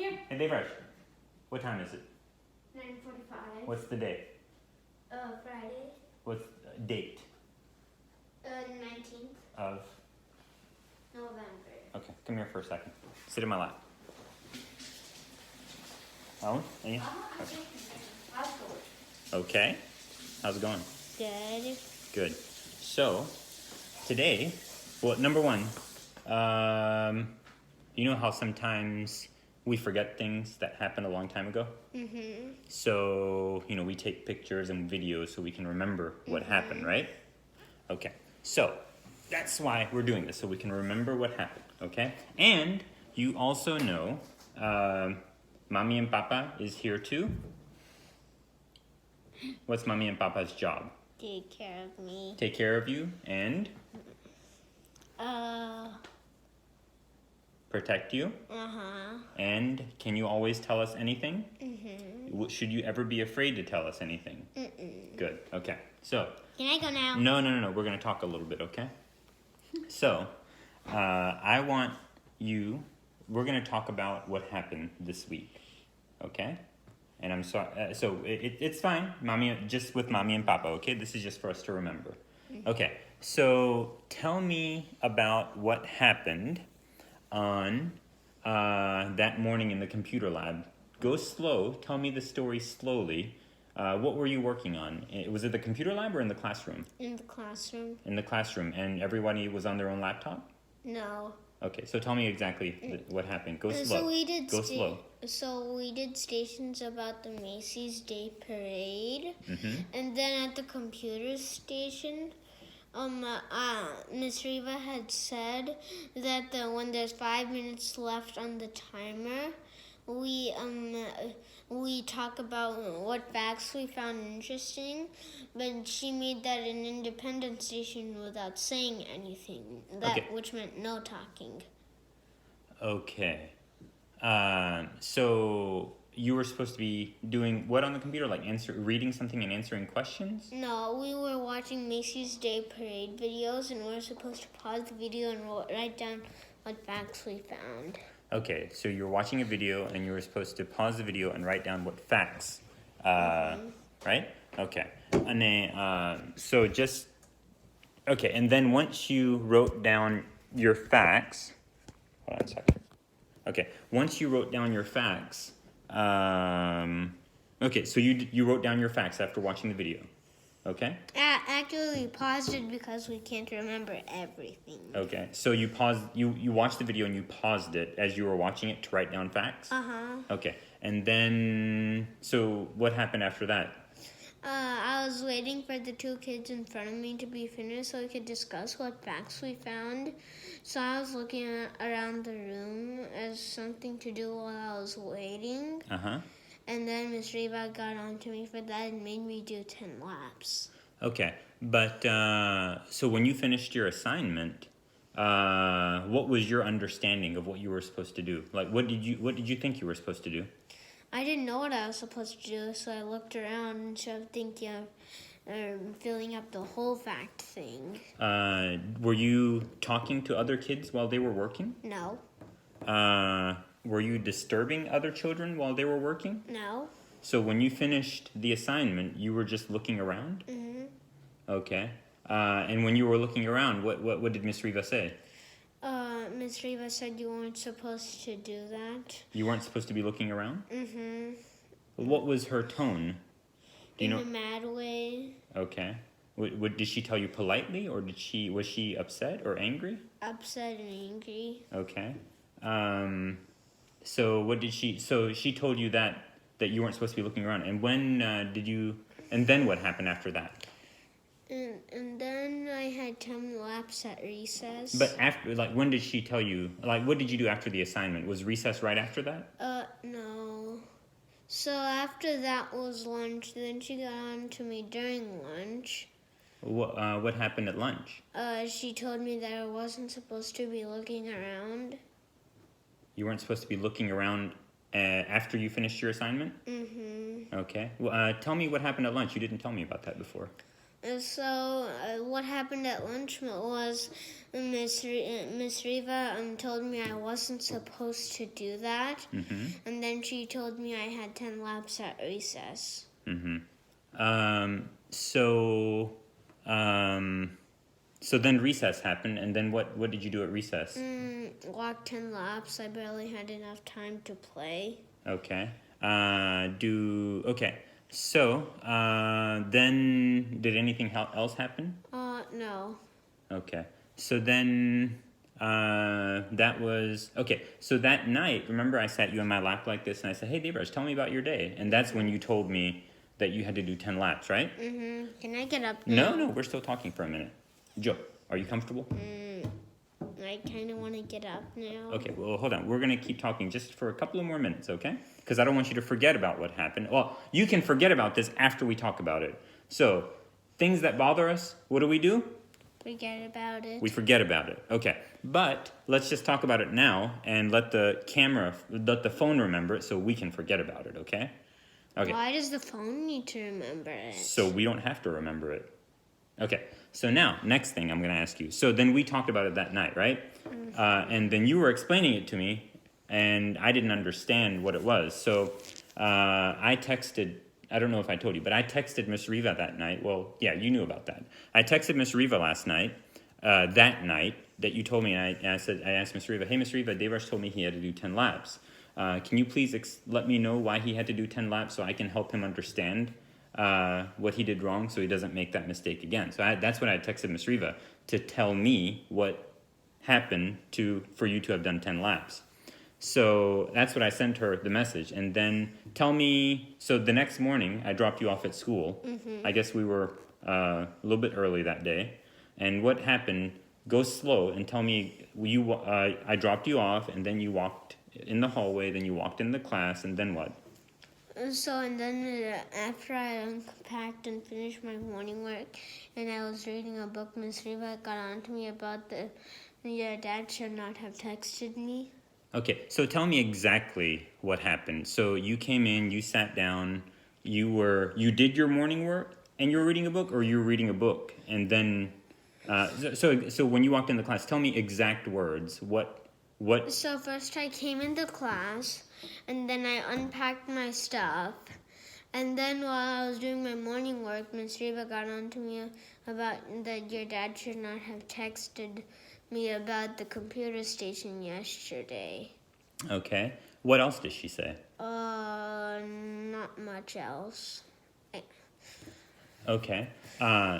here. Hey, Devarsh. What time is it? 9:45. What's the day? Friday. What's the date? 19th Of? November. Okay, come here for a second. Sit in my lap. Owen? Okay. Okay. How's it going? Good. Good. So, today, well, number one, you know how sometimes we forget things that happened a long time ago? Mm-hmm. So, we take pictures and videos so we can remember what happened, right? Okay. So, that's why we're doing this, so we can remember what happened, okay? And you also know, Mommy and Papa is here too. What's Mommy and Papa's job? Take care of me. Take care of you and protect you. And can you always tell us anything? Should you ever be afraid to tell us anything? Good. Okay. So. Can I go now? No. We're going to talk a little bit, okay? So, we're going to talk about what happened this week, okay? And I'm sorry, so it's fine, just with Mommy and Papa, okay? This is just for us to remember. Okay, so tell me about what happened on that morning in the computer lab. Go slow, tell me the story slowly. What were you working on? Was it the computer lab or in the classroom? In the classroom. In the classroom, and everybody was on their own laptop? No. Okay, so tell me exactly what happened. Go slow. Go slow. So we did stations about the Macy's Day Parade, and then at the computer station, Miss Riva had said that when there's 5 minutes left on the timer, we talk about what facts we found interesting, but she made that an independent station without saying anything, which meant no talking. Okay. So you were supposed to be doing what on the computer? Like reading something and answering questions? No, we were watching Macy's Day Parade videos, and we were supposed to pause the video and write down what facts we found. Okay, so you were watching a video and you were supposed to pause the video and write down what facts, right? Okay, and then, and then once you wrote down your facts, hold on a second. Okay, once you wrote down your facts, okay, so you wrote down your facts after watching the video, okay? Actually, we paused it because we can't remember everything. Okay, so you watched the video and you paused it as you were watching it to write down facts? Okay, and then, so what happened after that? I was waiting for the two kids in front of me to be finished so we could discuss what facts we found. So I was looking around the room as something to do while I was waiting. And then Miss Riva got on to me for that and made me do 10 laps. Okay, but so when you finished your assignment, what was your understanding of what you were supposed to do? Like, what did you think you were supposed to do? I didn't know what I was supposed to do, so I looked around instead of thinking of filling up the whole fact thing. Were you talking to other kids while they were working? No. Were you disturbing other children while they were working? No. So when you finished the assignment, you were just looking around? Okay. And when you were looking around, what did Miss Riva say? Miss Riva said you weren't supposed to do that. You weren't supposed to be looking around? What was her tone? Do you know? In a mad way. Okay. What did she tell you politely, or was she upset or angry? Upset and angry. Okay. So what did she? So she told you that you weren't supposed to be looking around. And when did you? And then what happened after that? And then I had 10 laps at recess. But after, like, when did she tell you? Like, what did you do after the assignment? Was recess right after that? No. So after that was lunch. Then she got on to me during lunch. What happened at lunch? She told me that I wasn't supposed to be looking around. You weren't supposed to be looking around after you finished your assignment? Okay. Well, tell me what happened at lunch. You didn't tell me about that before. What happened at lunch was Miss Riva told me I wasn't supposed to do that, Mm-hmm. and then she told me I had 10 laps at recess. Mm-hmm. So then recess happened, and then what did you do at recess? Walked 10 laps. I barely had enough time to play. Okay. Okay. So, then did anything else happen? No. Okay. So then, that was, okay. So that night, remember I sat you on my lap like this and I said, hey, Debraj, tell me about your day. And that's when you told me that you had to do 10 laps, right? Mm-hmm. Can I get up now? No, we're still talking for a minute. Joe, are you comfortable? I kind of want to get up now. Okay, well, hold on. We're going to keep talking just for a couple of more minutes, okay? Because I don't want you to forget about what happened. Well, you can forget about this after we talk about it. So, things that bother us, what do? Forget about it. We forget about it. Okay, but let's just talk about it now and let the phone remember it so we can forget about it, okay? Okay. Why does the phone need to remember it? So we don't have to remember it. Okay, so now, next thing I'm going to ask you. So then we talked about it that night, right? Mm-hmm. And then you were explaining it to me, and I didn't understand what it was. So I texted, I don't know if I told you, but I texted Miss Riva that night. Well, yeah, you knew about that. I texted Miss Riva last night, that night, that you told me, and I asked Miss Riva, hey, Miss Riva, Devraj told me he had to do 10 laps. Can you please let me know why he had to do 10 laps so I can help him understand what he did wrong so he doesn't make that mistake again. So that's what I texted Miss Riva, to tell me what happened for you to have done 10 laps. So that's what I sent her the message. And then tell me, so the next morning I dropped you off at school. Mm-hmm. I guess we were a little bit early that day. And what happened, go slow and tell me, I dropped you off and then you walked in the hallway, then you walked in the class, and then what? And then after I unpacked and finished my morning work, and I was reading a book, Miss Riva got on to me about your dad should not have texted me. Okay, so tell me exactly what happened. So you came in, you sat down, you did your morning work, and you were reading a book, or you were reading a book, and then, so when you walked in the class, tell me exact words. What? So first I came into class, and then I unpacked my stuff, and then while I was doing my morning work, Miss Riva got on to me about that your dad should not have texted me about the computer station yesterday. Okay. What else did she say? Not much else. Okay.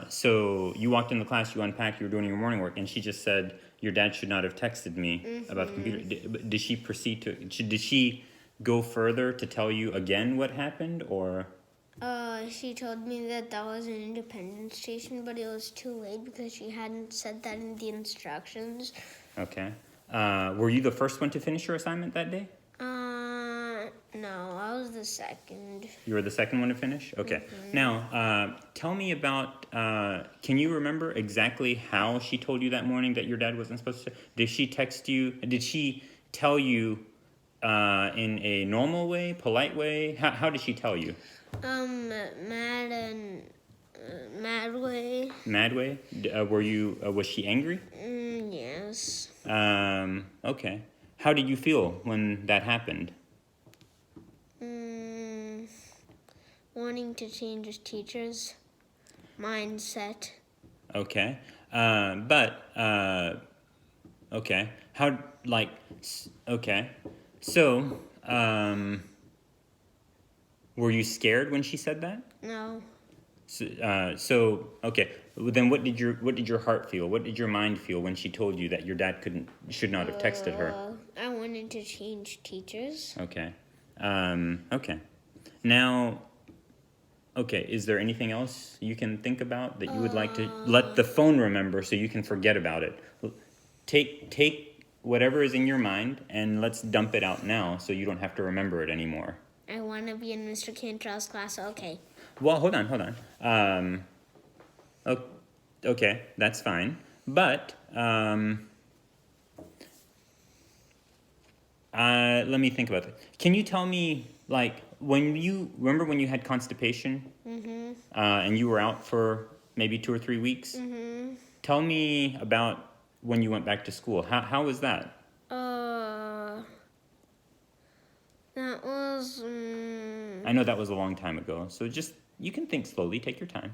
So you walked in the class, you unpacked, you were doing your morning work, and she just said, your dad should not have texted me about the computer. Did she proceed to, did she go further to tell you again what happened, or? She told me that was an independent station, but it was too late because she hadn't said that in the instructions. Okay. Were you the first one to finish your assignment that day? No, I was the second. You were the second one to finish? Okay. Mm-hmm. Now, tell me about, can you remember exactly how she told you that morning that your dad wasn't supposed to? Did she text you? Did she tell you in a normal way, polite way? How did she tell you? Mad way. Mad way? Was she angry? Yes. Okay. How did you feel when that happened? Wanting to change his teacher's mindset. Okay. Okay. Okay. So, were you scared when she said that? No. So okay. Then what did your heart feel? What did your mind feel when she told you that your dad should not have texted her? I wanted to change teachers. Okay. Okay. Now, okay, is there anything else you can think about that you would like to let the phone remember so you can forget about it? Take whatever is in your mind and let's dump it out now so you don't have to remember it anymore. I want to be in Mr. Cantrell's class. Okay. Well, hold on. Okay, that's fine. But let me think about it. Can you tell me, like, when you had constipation, and you were out for maybe 2 or 3 weeks. Mm-hmm. Tell me about when you went back to school. How was that? That was. I know that was a long time ago, so just you can think slowly. Take your time.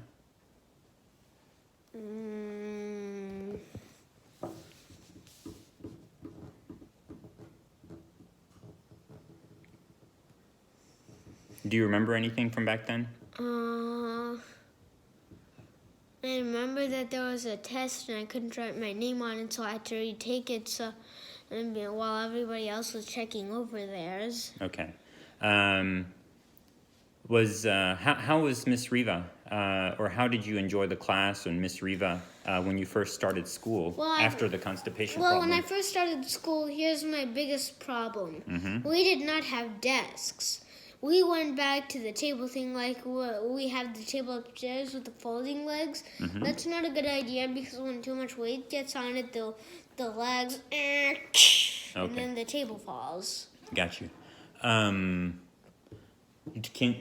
Do you remember anything from back then? I remember that there was a test and I couldn't write my name on it, so I had to retake it. While everybody else was checking over theirs. Okay. How was Miss Riva, or how did you enjoy the class and Miss Riva when you first started school after the constipation problem? When I first started school, here's my biggest problem. Mm-hmm. We did not have desks. We went back to the table thing like we have the table upstairs with the folding legs. Mm-hmm. That's not a good idea because when too much weight gets on it, the legs, and then the table falls. Got you.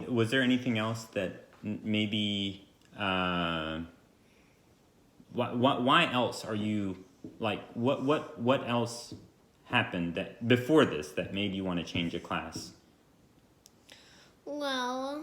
Was there anything else that maybe? Why else are you like? What else happened that before this that made you want to change a class? Well,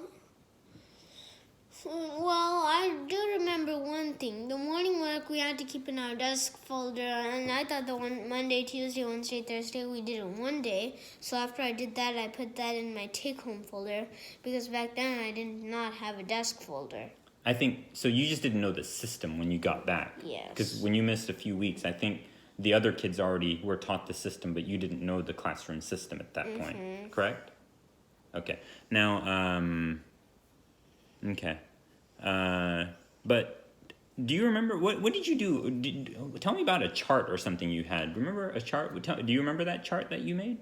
I do remember one thing. The morning work we had to keep in our desk folder, and I thought the one Monday, Tuesday, Wednesday, Thursday we did it one day. So after I did that, I put that in my take-home folder because back then I did not have a desk folder. I think so. You just didn't know the system when you got back. Yes. Because when you missed a few weeks, I think the other kids already were taught the system, but you didn't know the classroom system at that point. Correct? Okay. Now, okay. But do you remember what did you do? Tell me about a chart or something you had. Remember a chart? Do you remember that chart that you made?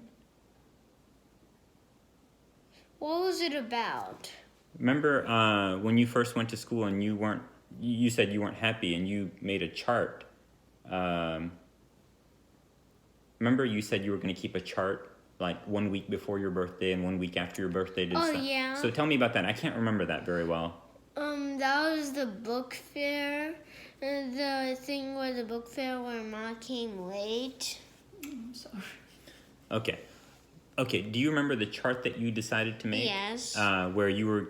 What was it about? Remember when you first went to school and you said you weren't happy and you made a chart. Remember you said you were going to keep a chart like 1 week before your birthday and 1 week after your birthday. Yeah. So tell me about that. I can't remember that very well. That was the book fair. The thing where the book fair where Ma came late. I'm sorry. Okay. Do you remember the chart that you decided to make? Yes. Where you were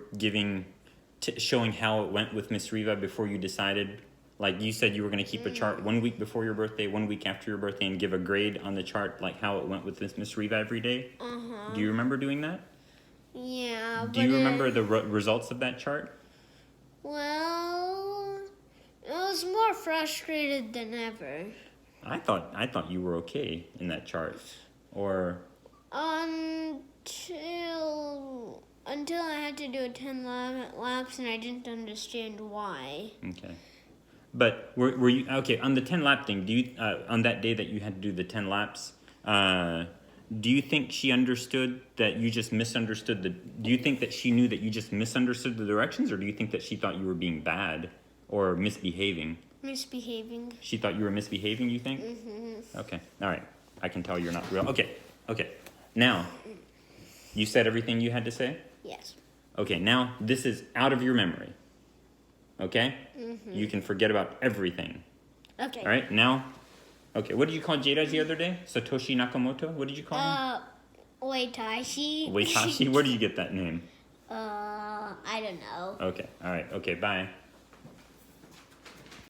showing how it went with Miss Riva before you decided. Like you said, you were going to keep a chart 1 week before your birthday, 1 week after your birthday, and give a grade on the chart, like how it went with Miss Riva every day. Do you remember doing that? Yeah. Do you remember the results of that chart? Well, I was more frustrated than ever. I thought you were okay in that chart, or until I had to do 10 laps and I didn't understand why. Okay. But were you okay on the 10 lap thing? Do you on that day that you had to do the 10 laps? Do you think she understood that you just misunderstood do you think that she knew that you just misunderstood the directions, or do you think that she thought you were being bad or misbehaving? Misbehaving. She thought you were misbehaving, you think? Mm-hmm. Okay. All right. I can tell you're not real. Okay. Now, you said everything you had to say? Yes. Okay, now this is out of your memory. Okay? You can forget about everything. Okay. All right, now, okay, what did you call Jada the other day? Satoshi Nakamoto? What did you call him? Waitashi. Waitashi? Where did you get that name? I don't know. Okay, all right, okay, bye.